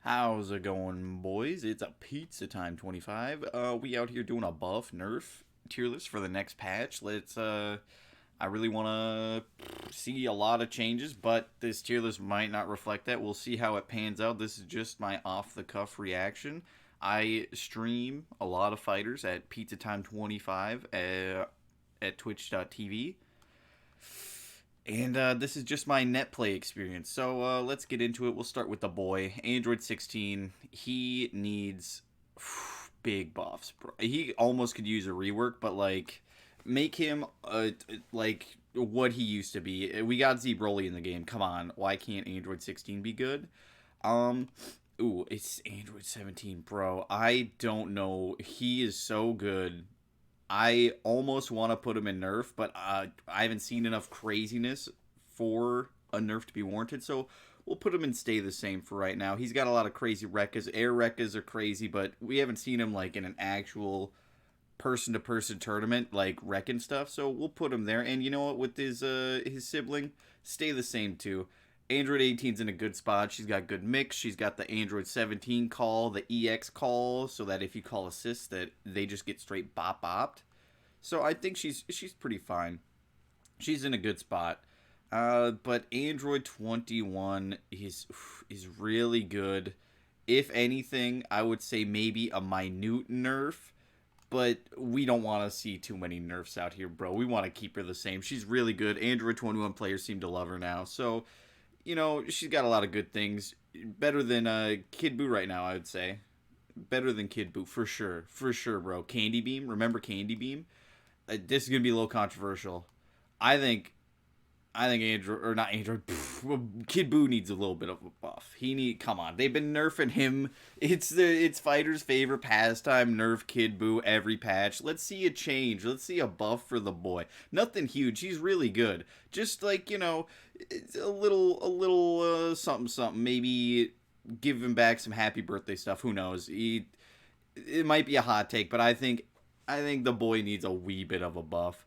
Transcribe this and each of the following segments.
How's it going, boys? It's a pizza time 25. We out here doing a buff nerf tier list for the next patch. I really want to see a lot of changes, but this tier list might not reflect that. We'll see how it pans out. This is just my off the cuff reaction. I stream a lot of fighters at pizza time 25 at twitch.tv. And this is just my net play experience. So let's get into it. We'll start with the boy, Android 16. He needs big buffs, bro. He almost could use a rework, but like make him like what he used to be. We got Z Broly in the game. Come on, why can't Android 16 be good? Um, ooh, it's Android 17, bro. I don't know. He is so good. I almost want to put him in Nerf, but I haven't seen enough craziness for a Nerf to be warranted, so we'll put him in stay the same for right now. He's got a lot of crazy rekkas. Air rekkas are crazy, but we haven't seen him like in an actual person-to-person tournament, like wrecking stuff, so we'll put him there. And you know what, with his sibling, stay the same too. Android 18's in a good spot. She's got good mix. She's got the Android 17 call, the EX call, so that if you call assist, that they just get straight bop-bopped. So I think she's pretty fine. She's in a good spot. But Android 21 is really good. If anything, I would say maybe a minute nerf. But we don't want to see too many nerfs out here, bro. We want to keep her the same. She's really good. Android 21 players seem to love her now. So, you know, she's got a lot of good things. Better than Kid Buu right now, I would say. Better than Kid Buu, for sure. For sure, bro. Candy Beam. Remember Candy Beam? This is gonna be a little controversial. I think Android or not Android. Kid Buu needs a little bit of a buff. Come on. They've been nerfing him. It's fighters' favorite pastime. Nerf Kid Buu every patch. Let's see a change. Let's see a buff for the boy. Nothing huge. He's really good. Just like it's a little something something. Maybe give him back some happy birthday stuff. Who knows? It might be a hot take, but I think the boy needs a wee bit of a buff.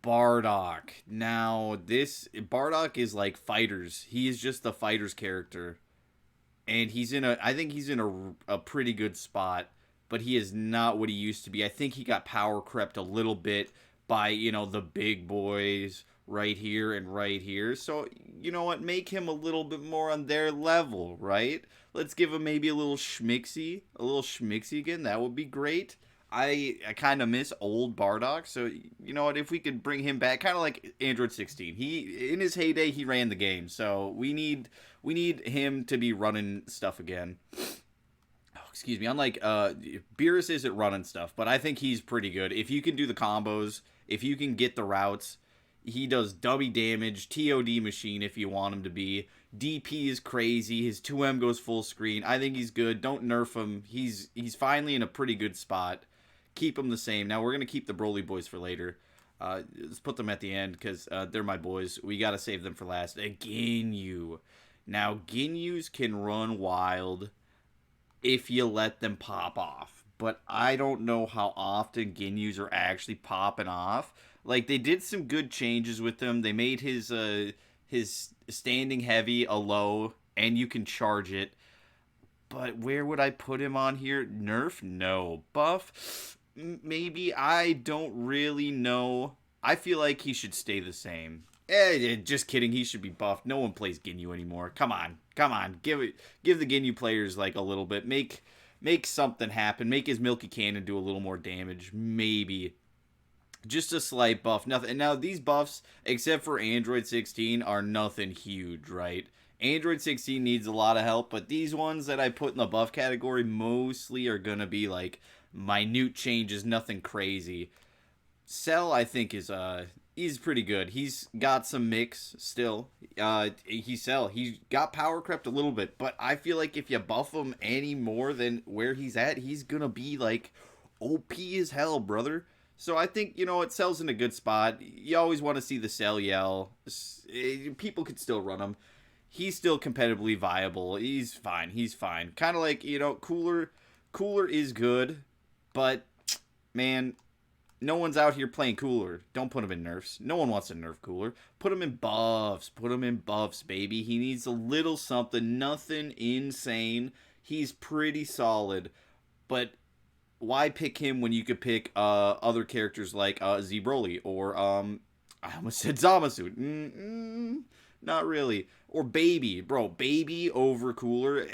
Bardock. Now, Bardock is like fighters. He is just the fighters character. And I think he's in a pretty good spot, but he is not what he used to be. I think he got power crept a little bit by, the big boys right here and right here. So, you know what? Make him a little bit more on their level, right? Let's give him maybe a little schmixy again. That would be great. I kind of miss old Bardock, so you know what? If we could bring him back, kind of like Android 16, in his heyday he ran the game, so we need him to be running stuff again. Oh, excuse me. Unlike Beerus isn't running stuff, but I think he's pretty good. If you can do the combos, if you can get the routes, he does dummy damage, TOD machine if you want him to be. DP is crazy. His 2M goes full screen. I think he's good. Don't nerf him. He's finally in a pretty good spot. Keep them the same. Now, we're going to keep the Broly boys for later. Let's put them at the end because they're my boys. We got to save them for last. A Ginyu. Now, Ginyus can run wild if you let them pop off. But I don't know how often Ginyus are actually popping off. Like, they did some good changes with them. They made his standing heavy a low, and you can charge it. But where would I put him on here? Nerf? No. Buff? Maybe. I don't really know. I feel like he should stay the same. Just kidding. He should be buffed. No one plays Ginyu anymore. Come on. Give the Ginyu players like a little bit. Make something happen. Make his Milky Cannon do a little more damage. Maybe. Just a slight buff. Nothing. And now these buffs, except for Android 16, are nothing huge, right? Android 16 needs a lot of help, but these ones that I put in the buff category mostly are going to be like minute changes, nothing crazy. Cell, I think, he's pretty good. He's got some mix still. He's got power crept a little bit, but I feel like if you buff him any more than where he's at, he's going to be like OP as hell, brother. So I think, Cell's in a good spot. You always want to see the Cell yell. People could still run him. He's still competitively viable. He's fine. Kind of like, Cooler is good, but, man, No one's out here playing cooler. Don't put him in nerfs. No one wants a nerf cooler. Put him in buffs. Put him in buffs, baby. He needs a little something. Nothing insane. He's pretty solid. But why pick him when you could pick other characters like Z Broly or I almost said Zamasu. Not really. Or Baby, bro. Baby over Cooler.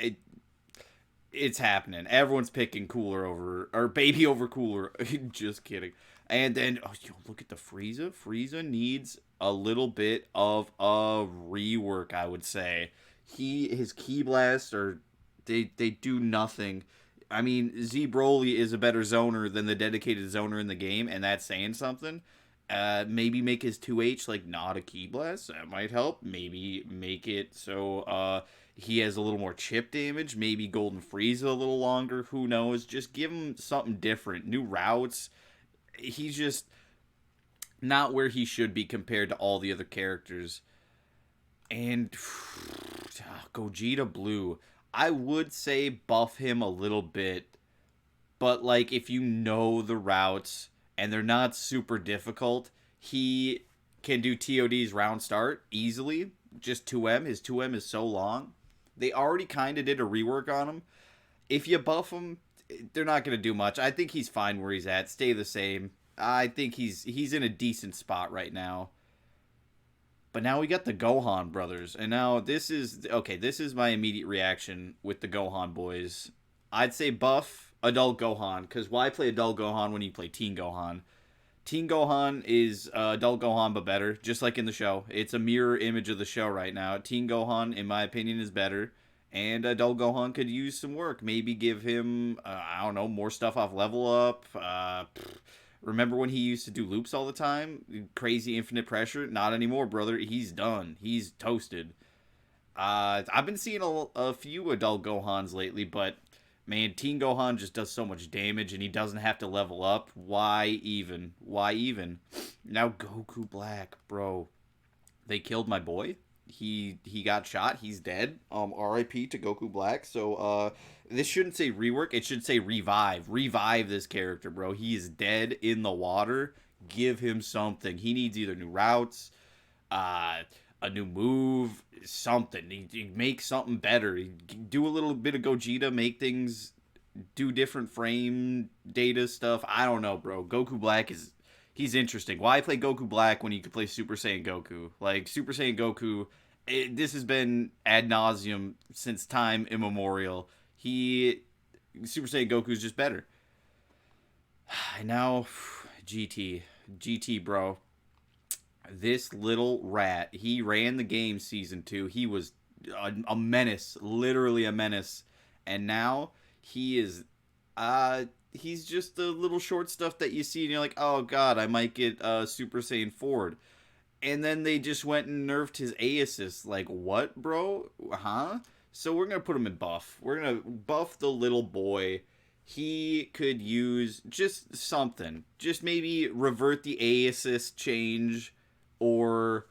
It's happening. Everyone's picking Cooler over or Baby over Cooler. Just kidding. And then look at the Frieza. Frieza needs a little bit of a rework, I would say. His Ki Blasts are they do nothing. I mean, Z Broly is a better zoner than the dedicated zoner in the game, and that's saying something. Maybe make his 2H like not a Ki Blast. That might help. Maybe make it so he has a little more chip damage. Maybe Golden Frieza a little longer. Who knows? Just give him something different. New routes. He's just not where he should be compared to all the other characters. And Gogeta Blue. I would say buff him a little bit, but like if you know the routes and they're not super difficult, he can do TOD's round start easily. Just 2M. His 2M is so long. They already kind of did a rework on him. If you buff him, they're not going to do much. I think he's fine where he's at. Stay the same. I think he's in a decent spot right now. But now we got the Gohan brothers. And now this is my immediate reaction with the Gohan boys. I'd say buff Adult Gohan. Because why play Adult Gohan when you play Teen Gohan? Teen Gohan is Adult Gohan but better. Just like in the show. It's a mirror image of the show right now. Teen Gohan, in my opinion, is better. And Adult Gohan could use some work. Maybe give him, I don't know, more stuff off level up. Remember when he used to do loops all the time? Crazy infinite pressure? Not anymore, brother. He's done. He's toasted. I've been seeing a few Adult Gohans lately, but man, Teen Gohan just does so much damage and he doesn't have to level up. Why even? Why even? Now Goku Black, bro. They killed my boy. He got shot. He's dead. R.I.P. to Goku Black. So this shouldn't say rework. It should say revive. Revive this character, bro. He is dead in the water. Give him something. He needs either new routes, a new move, something. He make something better. Do a little bit of Gogeta. Make things do different frame data stuff. I don't know, bro. Goku Black is... He's interesting. Why play Goku Black when you could play Super Saiyan Goku? Like, Super Saiyan Goku, this has been ad nauseum since time immemorial. Super Saiyan Goku is just better. And now, GT. GT, bro. This little rat, he ran the game Season 2. He was a menace. Literally a menace. And now, he is... he's just the little short stuff that you see and you're like, oh god, I might get Super Saiyan Ford. And then they just went and nerfed his A assist. Like, what, bro? Huh? So we're going to put him in buff. We're going to buff the little boy. He could use just something. Just maybe revert the A assist change. Or,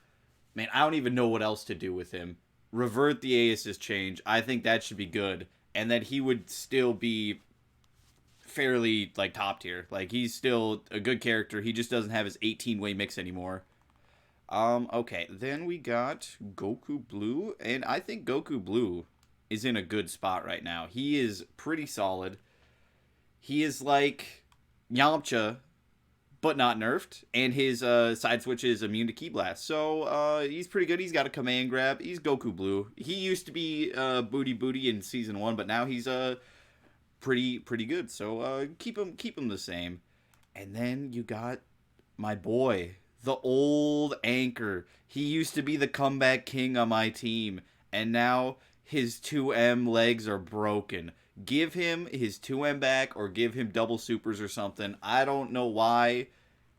man, I don't even know what else to do with him. Revert the A assist change. I think that should be good. And that he would still be fairly like top tier. Like he's still a good character. He just doesn't have his 18-way mix anymore. Okay, then we got Goku Blue, and I think Goku Blue is in a good spot right now. He is pretty solid. He is like Yamcha, but not nerfed, and his side switch is immune to Ki Blast. So he's pretty good. He's got a command grab. He's Goku Blue. He used to be Booty in Season 1, but now he's pretty good. So keep him the same. And then you got my boy, the old anchor. He used to be the comeback king on my team, and now his 2M legs are broken. Give him his 2M back or give him double supers or something. I don't know why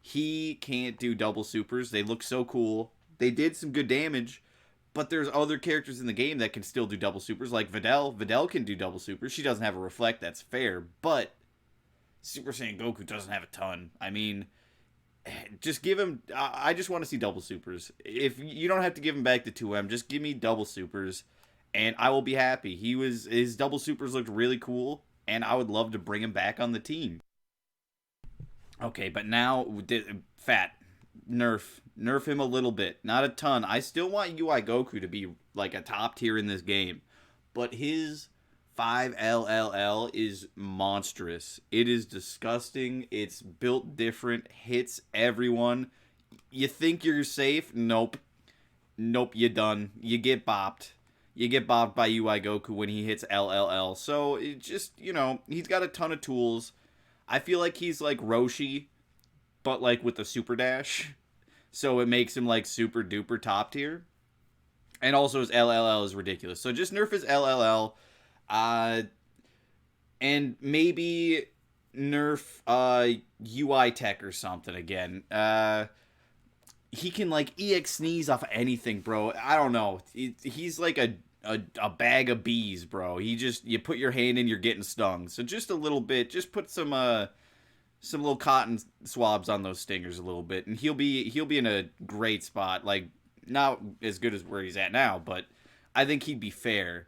he can't do double supers. They look so cool. They did some good damage. But there's other characters in the game that can still do double supers, like Videl. Videl can do double supers. She doesn't have a reflect, that's fair. But Super Saiyan Goku doesn't have a ton. I mean, just give him... I just want to see double supers. If you don't have to give him back to 2M, just give me double supers, and I will be happy. His double supers looked really cool, and I would love to bring him back on the team. Okay, but now fat nerf him a little bit, not a ton. I still want UI Goku to be like a top tier in this game, but his 5LLL is monstrous. It is disgusting. It's built different, hits everyone. You think you're safe? Nope. Nope, you done. You get bopped. You get bopped by UI Goku when he hits LLL. So it just, he's got a ton of tools. I feel like he's like Roshi, but like with the super dash. So it makes him like super duper top tier. And also his LLL is ridiculous. So just nerf his LLL. Uh, and maybe nerf UI tech or something again. He can like EX sneeze off of anything, bro. I don't know. He's like a bag of bees, bro. You put your hand in, you're getting stung. So just a little bit, just put some little cotton swabs on those stingers a little bit, and he'll be in a great spot. Like not as good as where he's at now, but I think he'd be fair.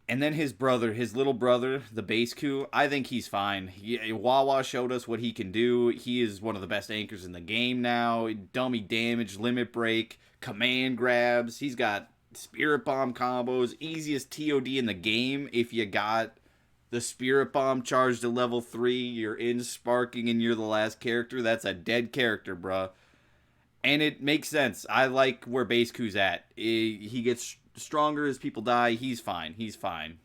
And then his little brother, the base coup, I think he's fine. Wawa showed us what he can do. He is one of the best anchors in the game now. Dummy damage, limit break, command grabs. He's got spirit bomb combos. Easiest TOD in the game if you got the spirit bomb charged to level 3. You're in sparking and you're the last character. That's a dead character, bruh. And it makes sense. I like where base coup's at. He gets stronger as people die. He's fine. He's fine.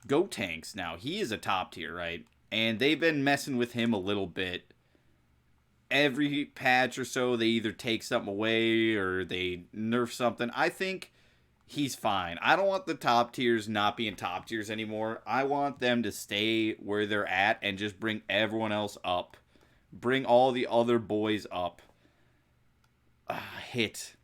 Go Tanks now. He is a top tier, right? And they've been messing with him a little bit. Every patch or so, they either take something away or they nerf something. I think he's fine. I don't want the top tiers not being top tiers anymore. I want them to stay where they're at and just bring everyone else up. Bring all the other boys up. Hit.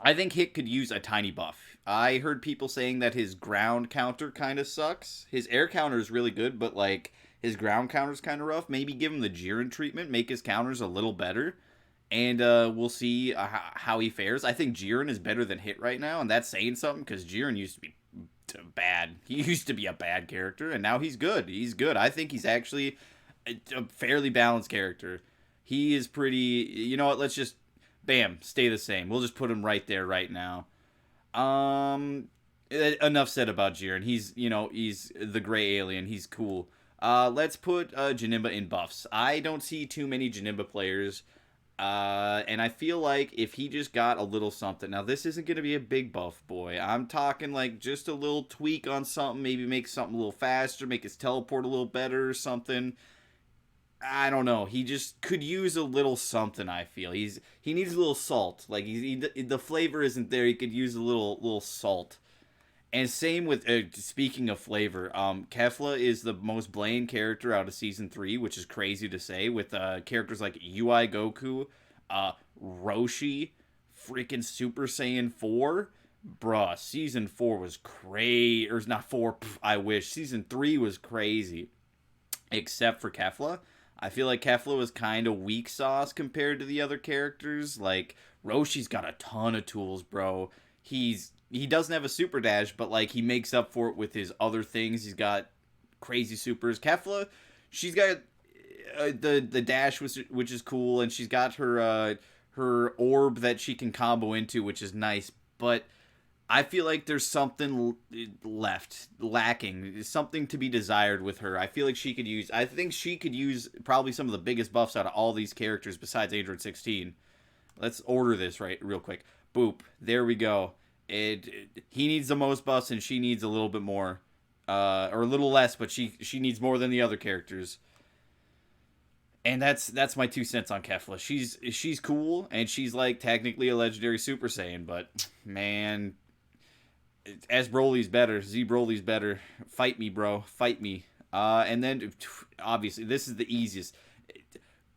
I think Hit could use a tiny buff. I heard people saying that his ground counter kind of sucks. His air counter is really good, but like his ground counter is kind of rough. Maybe give him the Jiren treatment, make his counters a little better, and we'll see how he fares. I think Jiren is better than Hit right now, and that's saying something because Jiren used to be bad. He used to be a bad character, and now he's good. He's good. I think he's actually a fairly balanced character. He is pretty. You know what? Let's just bam, stay the same. We'll just put him right there right now. Enough said about Jiren. He's the gray alien. He's cool. Let's put Janemba in buffs. I don't see too many Janemba players. And I feel like if he just got a little something. Now, this isn't going to be a big buff, boy. I'm talking like just a little tweak on something. Maybe make something a little faster. Make his teleport a little better or something. I don't know. He just could use a little something. I feel he needs a little salt. Like the flavor isn't there. He could use a little salt. And same with speaking of flavor, Kefla is the most bland character out of season 3, which is crazy to say. With characters like UI Goku, Roshi, freaking Super Saiyan 4. Bruh, season 4 was crazy. Or not 4. I wish season 3 was crazy. Except for Kefla. I feel like Kefla was kind of weak sauce compared to the other characters. Like, Roshi's got a ton of tools, bro. He doesn't have a super dash, but, like, he makes up for it with his other things. He's got crazy supers. Kefla, she's got the dash, which is cool, and she's got her orb that she can combo into, which is nice. But I feel like there's something lacking, something to be desired with her. I think she could use probably some of the biggest buffs out of all these characters besides Android 16. Let's order this real quick. Boop. There we go. He needs the most buffs and she needs a little bit more, or a little less, but she needs more than the other characters. And that's my 2 cents on Kefla. She's cool and she's like technically a legendary Super Saiyan, but man, S Broly's better. Z Broly's better. Fight me, bro. Fight me. And then, obviously, this is the easiest.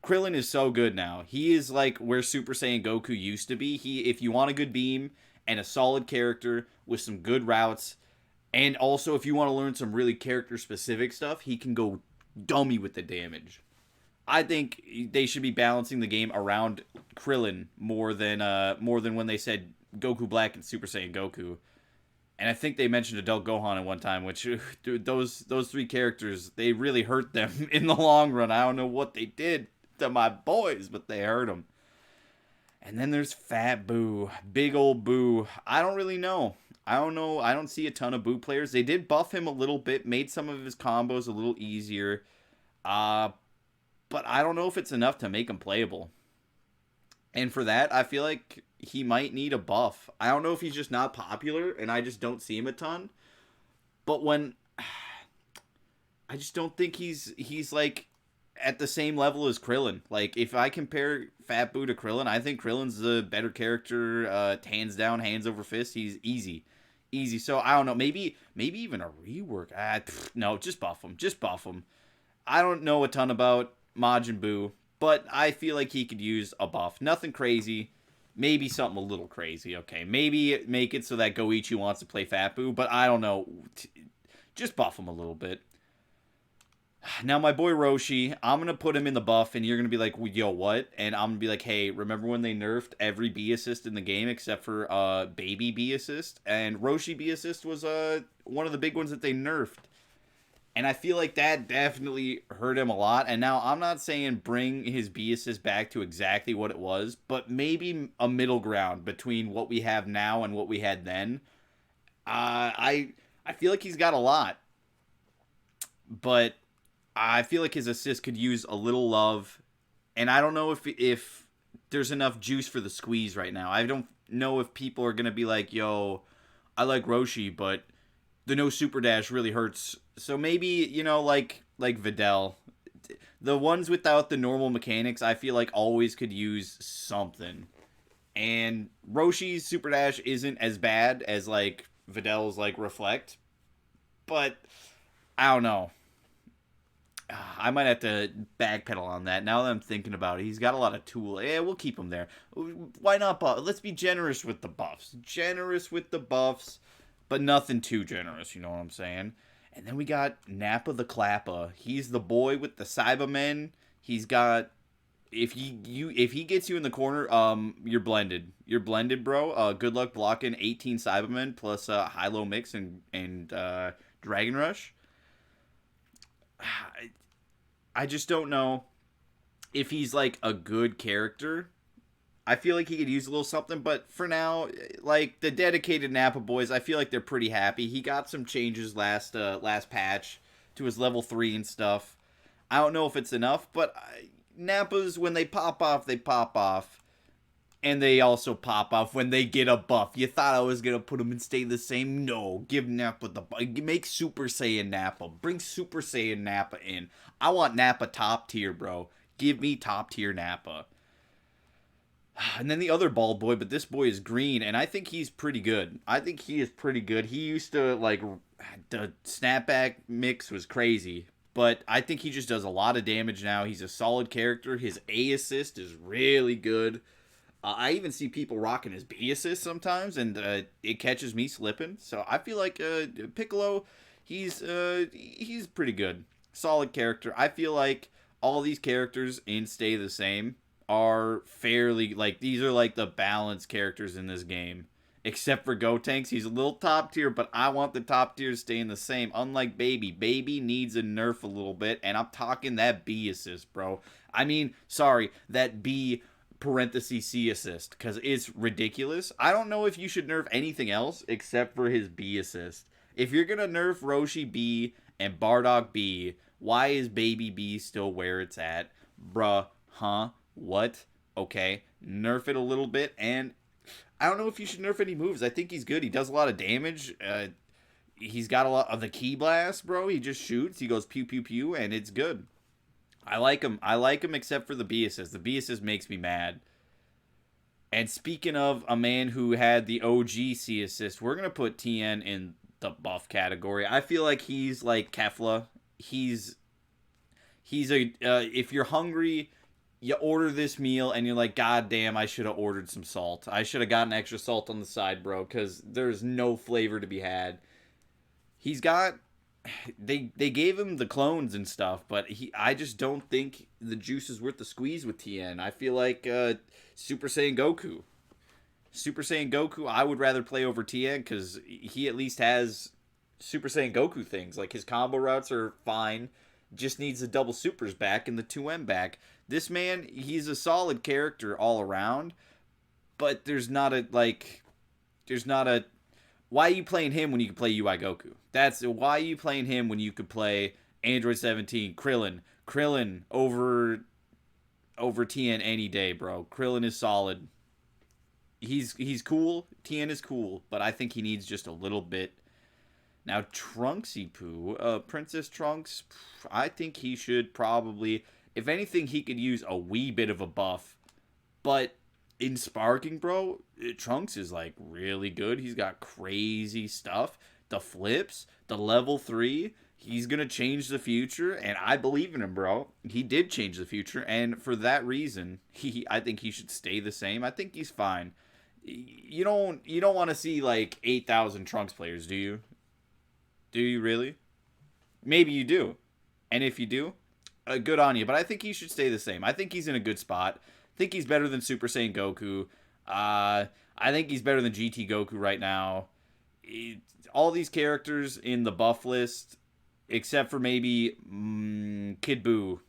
Krillin is so good now. He is like where Super Saiyan Goku used to be. If you want a good beam and a solid character with some good routes, and also if you want to learn some really character-specific stuff, he can go dummy with the damage. I think they should be balancing the game around Krillin more than when they said Goku Black and Super Saiyan Goku. And I think they mentioned Adult Gohan at one time, which dude, those three characters, they really hurt them in the long run. I don't know what they did to my boys, but they hurt them. And then there's Fat Boo, big old Boo. I don't really know. I don't know. I don't see a ton of Boo players. They did buff him a little bit, made some of his combos a little easier. Uh, but I don't know if it's enough to make him playable. And for that, I feel like he might need a buff. I don't know if he's just not popular and I just don't see him a ton. But when I just don't think he's like at the same level as Krillin. Like if I compare Fat Boo to Krillin, I think Krillin's the better character, hands down, hands over fist. He's easy. Easy. So I don't know, maybe even a rework. No, just buff him. Just buff him. I don't know a ton about Majin Buu, but I feel like he could use a buff. Nothing crazy. Maybe something a little crazy, okay. Maybe make it so that Goichi wants to play Fat Buu, but I don't know. Just buff him a little bit. Now, my boy Roshi, I'm going to put him in the buff, and you're going to be like, yo, what? And I'm going to be like, hey, remember when they nerfed every B assist in the game except for baby B assist? And Roshi B assist was one of the big ones that they nerfed. And I feel like that definitely hurt him a lot. And now I'm not saying bring his B assist back to exactly what it was, but maybe a middle ground between what we have now and what we had then. I feel like he's got a lot, but I feel like his assist could use a little love. And I don't know if there's enough juice for the squeeze right now. I don't know if people are gonna be like, yo, I like Roshi, but the no super dash really hurts. So maybe, like Videl, the ones without the normal mechanics, I feel like always could use something. And Roshi's super dash isn't as bad as like Videl's like reflect, but I don't know. I might have to backpedal on that. Now that I'm thinking about it, he's got a lot of tools. Yeah, we'll keep him there. Why not buff? Let's be generous with the buffs. Generous with the buffs, but nothing too generous, you know what I'm saying? And then we got Nappa the Clappa. He's the boy with the Cybermen. He's got if he gets you in the corner, you're blended. You're blended, bro. Good luck blocking 18 Cybermen plus high-low mix and Dragon Rush. I just don't know if he's like a good character. I feel like he could use a little something, but for now, like the dedicated Nappa boys, I feel like they're pretty happy. He got some changes last patch to his level 3 and stuff. I don't know if it's enough, but Nappas, when they pop off, and they also pop off when they get a buff. You thought I was gonna put them and stay the same? No, give Nappa the buff. Make Super Saiyan Nappa. Bring Super Saiyan Nappa in. I want Nappa top tier, bro. Give me top tier Nappa. And then the other bald boy, but this boy is green, and I think he's pretty good. I think he is pretty good. He used to, like, the snapback mix was crazy, but I think he just does a lot of damage now. He's a solid character. His A assist is really good. I even see people rocking his B assist sometimes, and it catches me slipping. So I feel like Piccolo, he's pretty good. Solid character. I feel like all these characters in Stay the Same are fairly, like, these are like the balanced characters in this game. Except for Gotenks, he's a little top tier, but I want the top tier staying the same. Unlike Baby. Baby needs a nerf a little bit, and I'm talking that B assist, bro. I mean, sorry, that B parenthesis C assist, because it's ridiculous. I don't know if you should nerf anything else except for his B assist. If you're going to nerf Roshi B and Bardock B, why is Baby B still where it's at? Bruh, huh? What? Okay, nerf it a little bit, and I don't know if you should nerf any moves. I think he's good. He does a lot of damage. He's got a lot of the Ki Blast, bro. He just shoots. He goes pew, pew, pew, and it's good. I like him. I like him except for the B assist. The B assist makes me mad. And speaking of a man who had the OG C assist, we're going to put Tien in the buff category. I feel like he's like Kefla. He's a, if you're hungry, you order this meal and you're like, God damn, I should have ordered some salt. I should have gotten extra salt on the side, bro, because there's no flavor to be had. He's got, they gave him the clones and stuff, but I just don't think the juice is worth the squeeze with Tien. I feel like Super Saiyan Goku. Super Saiyan Goku, I would rather play over Tien because he at least has Super Saiyan Goku things. Like his combo routes are fine. Just needs the double supers back and the 2M back. This man, he's a solid character all around, but there's not a why are you playing him when you can play UI Goku? That's why are you playing him when you could play Android 17, Krillin over Tien any day, bro. Krillin is solid. He's cool. Tien is cool, but I think he needs just a little bit. Now Trunksy Poo, Princess Trunks, I think he should probably, if anything, he could use a wee bit of a buff. But in Sparking, bro, Trunks is like really good. He's got crazy stuff. The flips, the level 3. He's going to change the future, and I believe in him, bro. He did change the future, and for that reason, I think he should stay the same. I think he's fine. You don't want to see like 8,000 Trunks players, do you? Do you really? Maybe you do. And if you do, good on you. But I think he should stay the same. I think he's in a good spot. I think he's better than Super Saiyan Goku. I think he's better than GT Goku right now. All these characters in the buff list, except for maybe Kid Buu.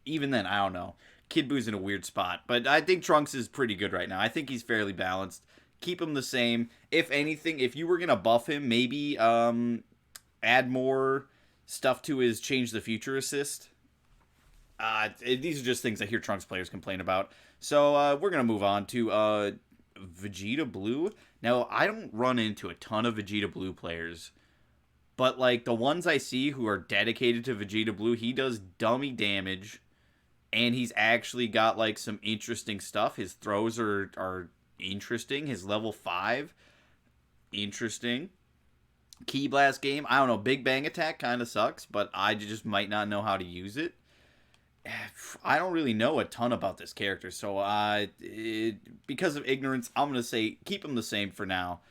Even then, I don't know. Kid Buu's in a weird spot. But I think Trunks is pretty good right now. I think he's fairly balanced. Keep him the same. If anything, if you were going to buff him, maybe add more stuff to his Change the Future assist. These are just things I hear Trunks players complain about. So we're going to move on to Vegeta Blue. Now, I don't run into a ton of Vegeta Blue players. But like the ones I see who are dedicated to Vegeta Blue, he does dummy damage. And he's actually got like some interesting stuff. His throws are interesting. His level 5, interesting. Ki Blast game, I don't know. Big Bang Attack kind of sucks, but I just might not know how to use it. I don't really know a ton about this character, so because of ignorance, I'm going to say keep him the same for now.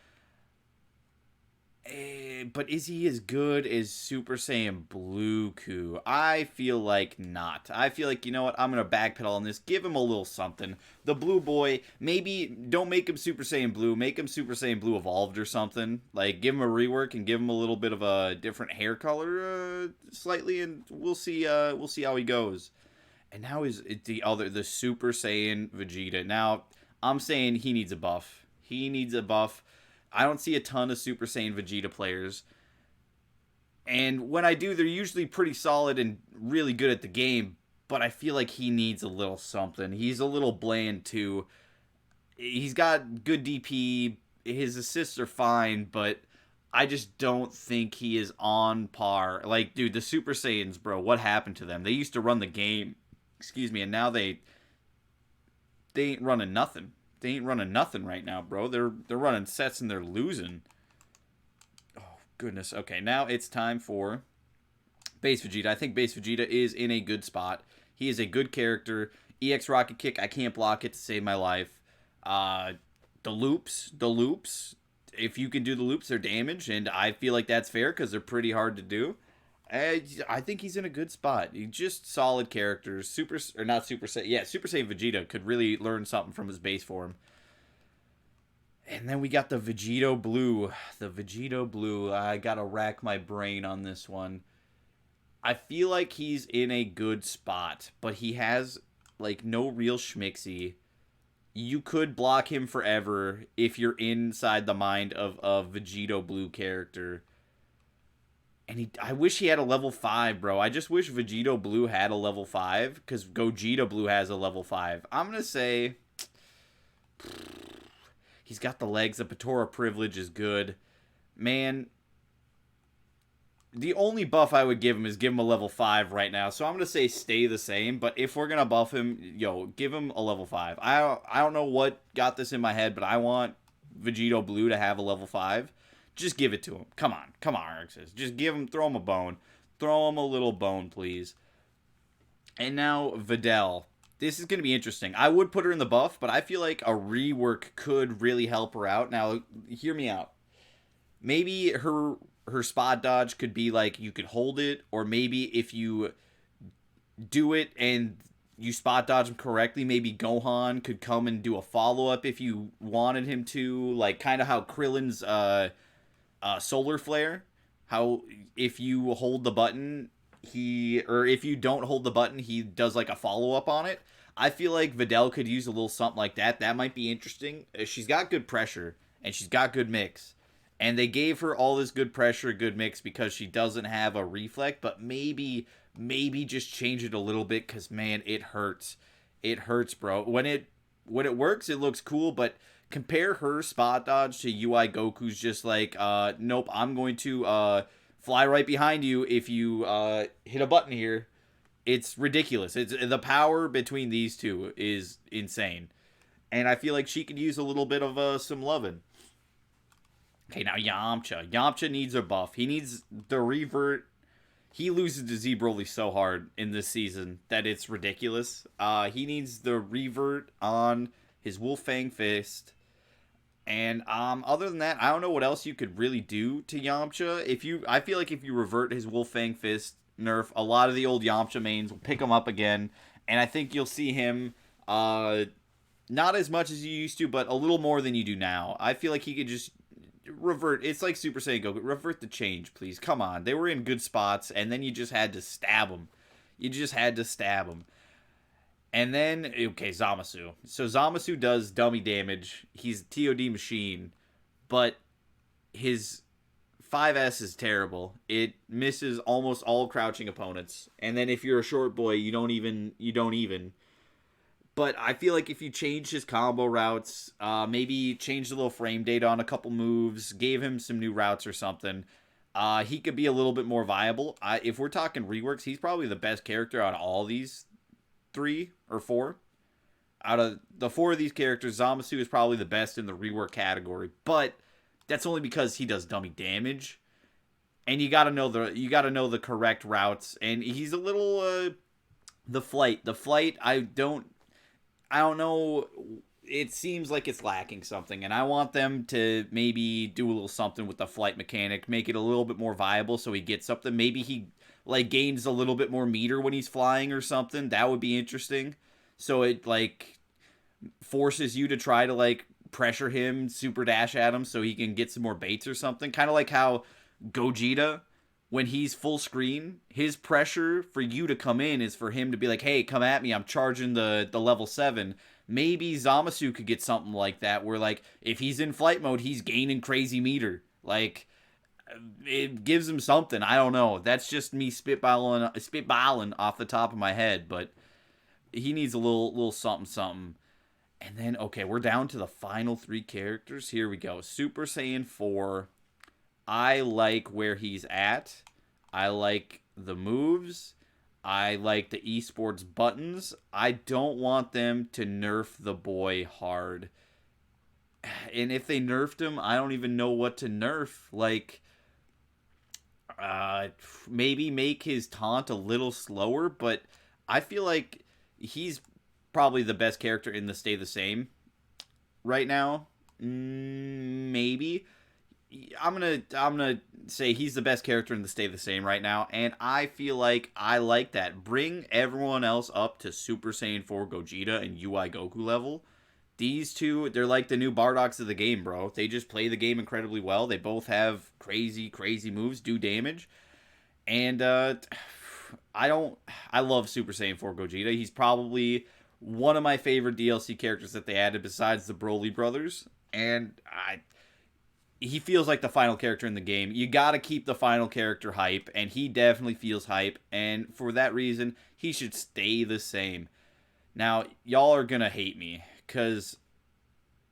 But is he as good as Super Saiyan Blue Ku? I feel like not. I feel like, you know what, I'm going to backpedal on this. Give him a little something. The Blue Boy, maybe don't make him Super Saiyan Blue. Make him Super Saiyan Blue Evolved or something. Like, give him a rework and give him a little bit of a different hair color slightly, and we'll see how he goes. And now is the Super Saiyan Vegeta. Now, I'm saying he needs a buff. He needs a buff. I don't see a ton of Super Saiyan Vegeta players. And when I do, they're usually pretty solid and really good at the game. But I feel like he needs a little something. He's a little bland, too. He's got good DP. His assists are fine, but I just don't think he is on par. Like, dude, the Super Saiyans, bro, what happened to them? They used to run the game. Excuse me, and now they ain't running nothing. They ain't running nothing right now, bro. They're running sets and they're losing. Oh, goodness. Okay, now it's time for Base Vegeta. I think Base Vegeta is in a good spot. He is a good character. EX Rocket Kick, I can't block it to save my life. The loops. If you can do the loops, they're damage, and I feel like that's fair because they're pretty hard to do. I think he's in a good spot. He's just solid characters. Super Saiyan Vegeta could really learn something from his base form. And then we got the Vegito Blue. The Vegito Blue. I gotta rack my brain on this one. I feel like he's in a good spot, but he has like no real schmixy. You could block him forever if you're inside the mind of a Vegito Blue character. And I wish he had a level 5, bro. I just wish Vegito Blue had a level 5, because Gogeta Blue has a level 5. I'm going to say he's got the legs. The Patora Privilege is good. Man, the only buff I would give him is give him a level 5 right now. So I'm going to say stay the same. But if we're going to buff him, give him a level 5. I don't know what got this in my head, but I want Vegito Blue to have a level 5. Just give it to him. Come on, Arxis. Just throw him a bone. Throw him a little bone, please. And now, Videl. This is going to be interesting. I would put her in the buff, but I feel like a rework could really help her out. Now, hear me out. Maybe her spot dodge could be like, you could hold it, or maybe if you do it and you spot dodge him correctly, maybe Gohan could come and do a follow-up if you wanted him to, like kind of how Krillin's solar flare, how if you hold the button, or if you don't hold the button, he does like a follow-up on it. I feel like Videl could use a little something like that. That might be interesting. She's got good pressure and she's got good mix. And they gave her all this good pressure, good mix because she doesn't have a reflect, but maybe just change it a little bit cuz man, it hurts. It hurts, bro. When it works, it looks cool, but compare her spot dodge to UI Goku's just like nope, I'm going to fly right behind you if you hit a button here. It's ridiculous. It's the power between these two is insane. And I feel like she could use a little bit of some loving. Okay, now Yamcha. Yamcha needs a buff. He needs the revert. He loses to Z Broly so hard in this season that it's ridiculous. He needs the revert on his Wolfang Fist. And other than that, I don't know what else you could really do to Yamcha. I feel like if you revert his Wolfang Fist nerf, a lot of the old Yamcha mains will pick him up again. And I think you'll see him not as much as you used to, but a little more than you do now. I feel like he could just revert. It's like Super Saiyan Goku. Revert the change, please. Come on. They were in good spots, and then you just had to stab them. You just had to stab them. And then, okay, Zamasu. So Zamasu does dummy damage. He's a TOD machine, but his 5S is terrible. It misses almost all crouching opponents. And then if you're a short boy, you don't even. But I feel like if you change his combo routes, maybe change the little frame data on a couple moves, gave him some new routes or something, he could be a little bit more viable. If we're talking reworks, he's probably the best character out of all these 3 or 4. Out of the 4 of these characters, Zamasu is probably the best in the rework category. But that's only because he does dummy damage. And you gotta know the correct routes. And he's a little the flight. I don't know. It seems like it's lacking something, and I want them to maybe do a little something with the flight mechanic, make it a little bit more viable so he gets something. Maybe he like gains a little bit more meter when he's flying or something. That would be interesting. So it like forces you to try to like pressure him, super dash at him so he can get some more baits or something. Kind of like how Gogeta, when he's full screen, his pressure for you to come in is for him to be like, hey, come at me, I'm charging the level 7. Maybe Zamasu could get something like that, where like if he's in flight mode, he's gaining crazy meter. Like it gives him something. I don't know. That's just me spitballing off the top of my head, but he needs a little something. And then okay, we're down to the final 3 characters. Here we go. Super Saiyan 4. I like where he's at. I like the moves. I like the esports buttons. I don't want them to nerf the boy hard. And if they nerfed him, I don't even know what to nerf. Like, maybe make his taunt a little slower, but I feel like he's probably the best character in the Stay the Same right now. Maybe. I'm gonna say he's the best character in the Stay the Same right now, and I feel like I like that. Bring everyone else up to Super Saiyan 4 Gogeta and UI Goku level. These two, they're like the new Bardoks of the game, bro. They just play the game incredibly well. They both have crazy moves, do damage, and I love Super Saiyan 4 Gogeta. He's probably one of my favorite DLC characters that they added besides the Broly brothers, and he feels like the final character in the game. You gotta keep the final character hype, and he definitely feels hype, and for that reason, he should stay the same. Now, y'all are gonna hate me, because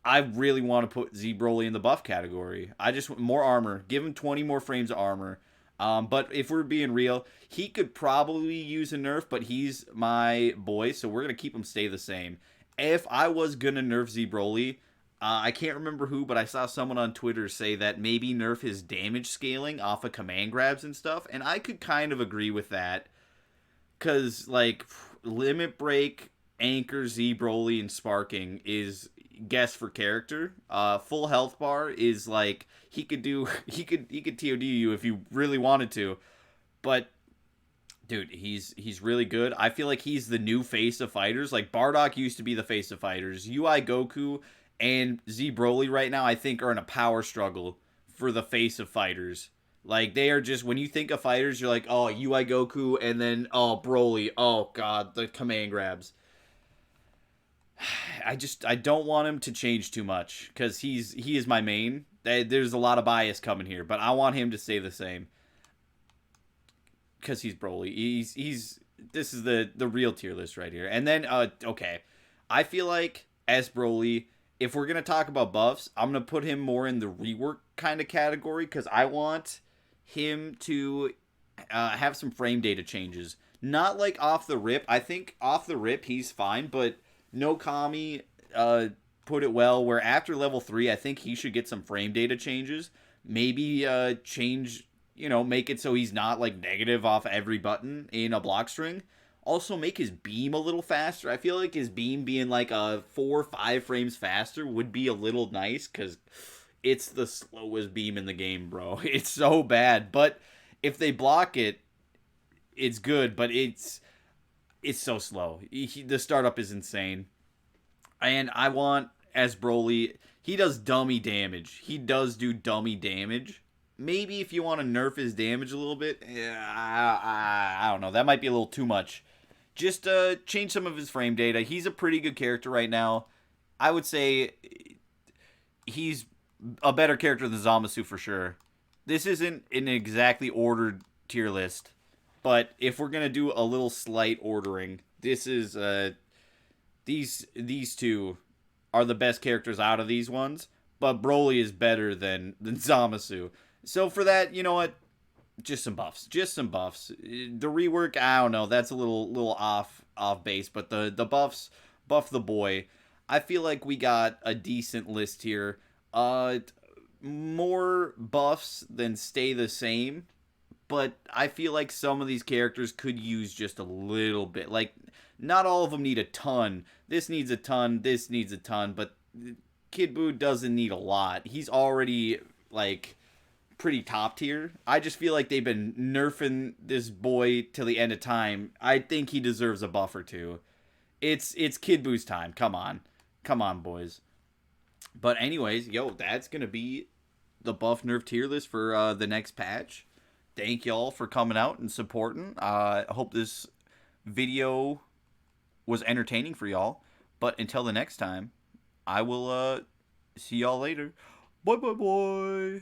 I really want to put Z Broly in the buff category. I just want more armor. Give him 20 more frames of armor. But if we're being real, he could probably use a nerf, but he's my boy, so we're gonna keep him stay the same. If I was gonna nerf Z Broly, I can't remember who, but I saw someone on Twitter say that maybe nerf his damage scaling off of command grabs and stuff, and I could kind of agree with that. Because, like, Limit Break, Anchor, Z Broly, and Sparking is guess for character. Full health bar is, like, he could TOD you if you really wanted to. But Dude, he's really good. I feel like he's the new face of fighters. Like Bardock used to be the face of fighters. UI Goku and Z Broly right now, I think, are in a power struggle for the face of fighters. Like they are just when you think of fighters, you're like, oh, UI Goku, and then oh Broly. Oh god, the command grabs. I don't want him to change too much because he is my main. There's a lot of bias coming here, but I want him to stay the same because he's Broly. He's this is the real tier list right here. And then okay, I feel like as Broly, if we're gonna talk about buffs, I'm gonna put him more in the rework kind of category because I want him to have some frame data changes. Not like off the rip. I think off the rip he's fine, but no Kami put it well. Where after level 3, I think he should get some frame data changes. Maybe change, make it so he's not like negative off every button in a block string. Also, make his beam a little faster. I feel like his beam being like 4 or 5 frames faster would be a little nice because it's the slowest beam in the game, bro. It's so bad. But if they block it, it's good. But it's so slow. The startup is insane. And I want, as Broly, he does dummy damage. He does do dummy damage. Maybe if you want to nerf his damage a little bit, I don't know. That might be a little too much. Just change some of his frame data. He's a pretty good character right now. I would say he's a better character than Zamasu for sure. This isn't an exactly ordered tier list, but if we're gonna do a little slight ordering, this is these two are the best characters out of these ones. But Broly is better than Zamasu. So for that, you know what? Just some buffs. Just some buffs. The rework, I don't know. That's a little off base. But the buffs, buff the boy. I feel like we got a decent list here. More buffs than stay the same. But I feel like some of these characters could use just a little bit. Like, not all of them need a ton. This needs a ton. This needs a ton. But Kid Buu doesn't need a lot. He's already, like, pretty top tier. I just feel like they've been nerfing this boy till the end of time. I think he deserves a buff or two. It's Kid Buu's time. Come on. Come on, boys. But anyways, that's going to be the buff nerf tier list for the next patch. Thank y'all for coming out and supporting. I hope this video was entertaining for y'all. But until the next time, I will see y'all later. Bye, bye, bye.